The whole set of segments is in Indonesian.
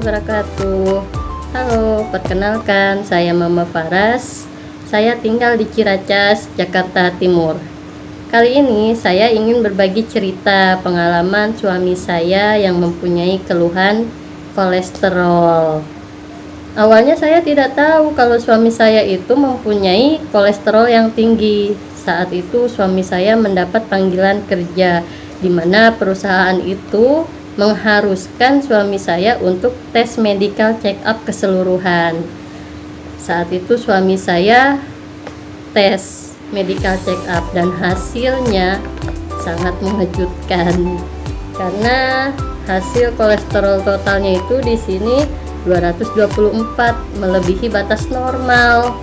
wabarakatuh. Halo, perkenalkan saya Mama Faras. Saya tinggal di Ciracas, Jakarta Timur. Kali ini saya ingin berbagi cerita pengalaman suami saya yang mempunyai keluhan kolesterol. Awalnya saya tidak tahu kalau suami saya itu mempunyai kolesterol yang tinggi. Saat itu suami saya mendapat panggilan kerja di mana perusahaan itu mengharuskan suami saya untuk tes medical check up keseluruhan. Saat itu suami saya tes medical check up dan hasilnya sangat mengejutkan karena hasil kolesterol totalnya itu di sini 224, melebihi batas normal.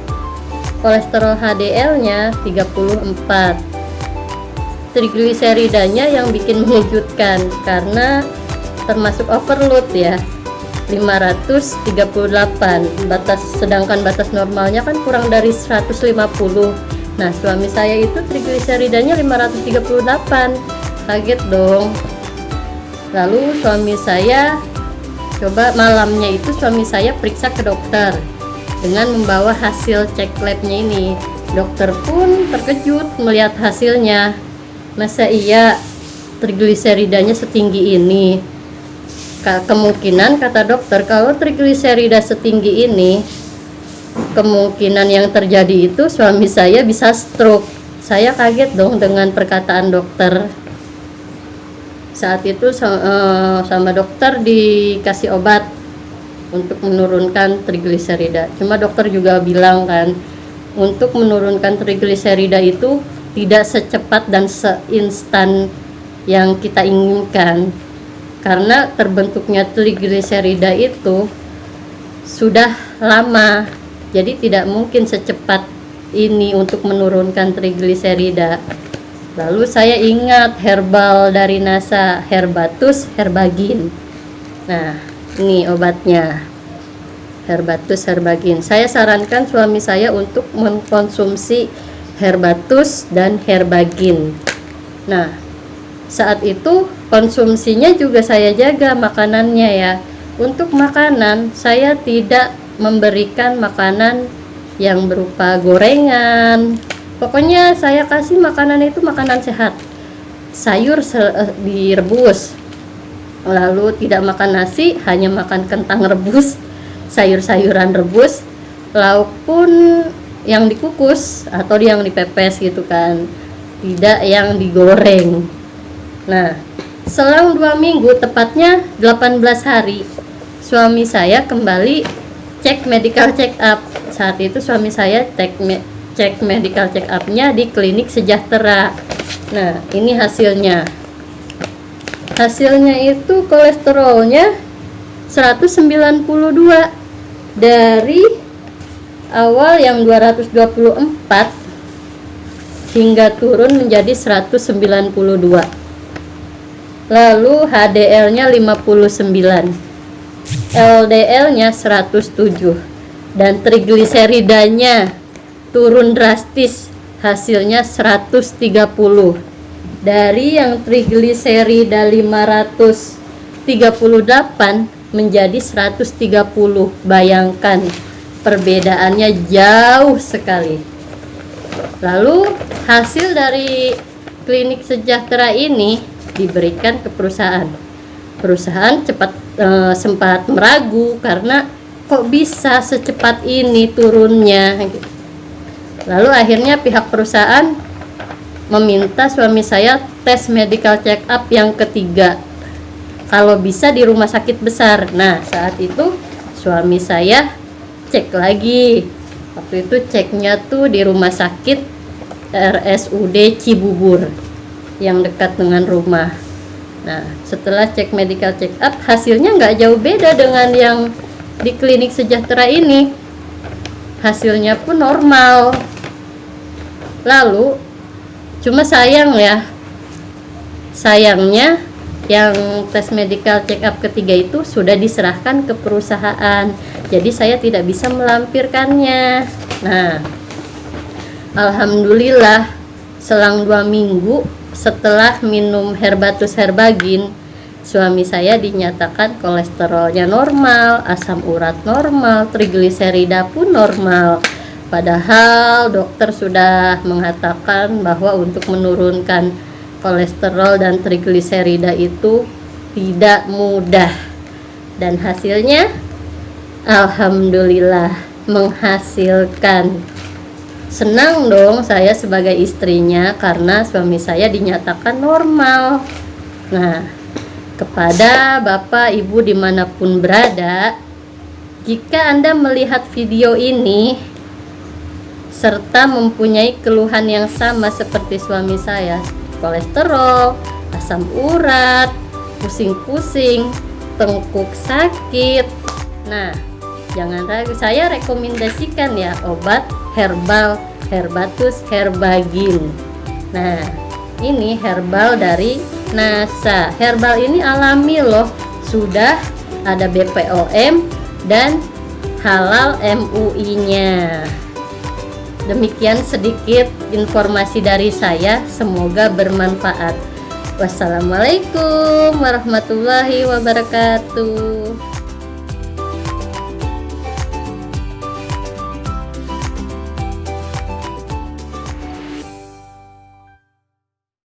Kolesterol HDL-nya 34. Trigliseridanya yang bikin mengejutkan karena termasuk overload ya, 538 batas, sedangkan batas normalnya kan kurang dari 150. Nah, suami saya itu trigliseridanya 538. Kaget dong. Lalu suami saya coba malamnya itu suami saya periksa ke dokter dengan membawa hasil cek labnya ini. Dokter pun terkejut melihat hasilnya. Masa iya trigliseridanya setinggi ini? Kemungkinan, kata dokter, kalau trigliserida setinggi ini, kemungkinan yang terjadi itu suami saya bisa stroke. Saya kaget dong dengan perkataan dokter. Saat itu sama dokter dikasih obat untuk menurunkan trigliserida. Cuma dokter juga bilang kan, untuk menurunkan trigliserida itu tidak secepat dan seinstan yang kita inginkan, karena terbentuknya trigliserida itu sudah lama, jadi tidak mungkin secepat ini untuk menurunkan trigliserida. Lalu saya ingat herbal dari NASA, Herbatus Herbagin. Nah, ini obatnya, Herbatus Herbagin. Saya sarankan suami saya untuk mengkonsumsi Herbatus dan Herbagin. Nah, saat itu konsumsinya juga saya jaga makanannya ya. Untuk makanan saya tidak memberikan makanan yang berupa gorengan. Pokoknya saya kasih makanan itu makanan sehat. Sayur direbus. Lalu tidak makan nasi, hanya makan kentang rebus, sayur-sayuran rebus. Lauk pun yang dikukus atau yang dipepes gitu kan. Tidak yang digoreng. Nah, selang 2 minggu, tepatnya 18 hari, suami saya kembali cek medical check up. Saat itu suami saya cek medical check up-nya di Klinik Sejahtera. Nah, ini hasilnya. Hasilnya itu kolesterolnya 192 dari awal yang 224 hingga turun menjadi 192. Lalu HDL-nya 59, LDL-nya 107, dan trigliseridanya turun drastis, hasilnya 130. Dari yang trigliserida 538 menjadi 130. Bayangkan, perbedaannya jauh sekali. Lalu hasil dari Klinik Sejahtera ini diberikan ke perusahaan. Perusahaan sempat meragu karena kok bisa secepat ini turunnya. Lalu akhirnya pihak perusahaan meminta suami saya tes medical check up yang ketiga, kalau bisa di rumah sakit besar. Nah, saat itu suami saya cek lagi. Waktu itu ceknya tuh di rumah sakit RSUD Cibubur yang dekat dengan rumah. Nah, setelah cek medical check up, hasilnya nggak jauh beda dengan yang di Klinik Sejahtera ini. Hasilnya pun normal. Lalu cuma sayangnya yang tes medical check up ketiga itu sudah diserahkan ke perusahaan, jadi saya tidak bisa melampirkannya. Nah, alhamdulillah selang 2 minggu setelah minum Herbatus Herbagin, suami saya dinyatakan kolesterolnya normal, asam urat normal, trigliserida pun normal. Padahal dokter sudah mengatakan bahwa untuk menurunkan kolesterol dan trigliserida itu tidak mudah. Dan hasilnya alhamdulillah menghasilkan. Senang dong saya sebagai istrinya karena suami saya dinyatakan normal. Nah, kepada Bapak Ibu dimanapun berada, jika Anda melihat video ini serta mempunyai keluhan yang sama seperti suami saya, kolesterol, asam urat, pusing-pusing, tengkuk sakit, nah jangan ragu, saya rekomendasikan ya obat herbal Herbatus Herbagin. Nah, ini herbal dari NASA. Herbal ini alami loh, sudah ada BPOM dan halal MUI-nya. Demikian sedikit informasi dari saya, semoga bermanfaat. Wassalamualaikum warahmatullahi wabarakatuh.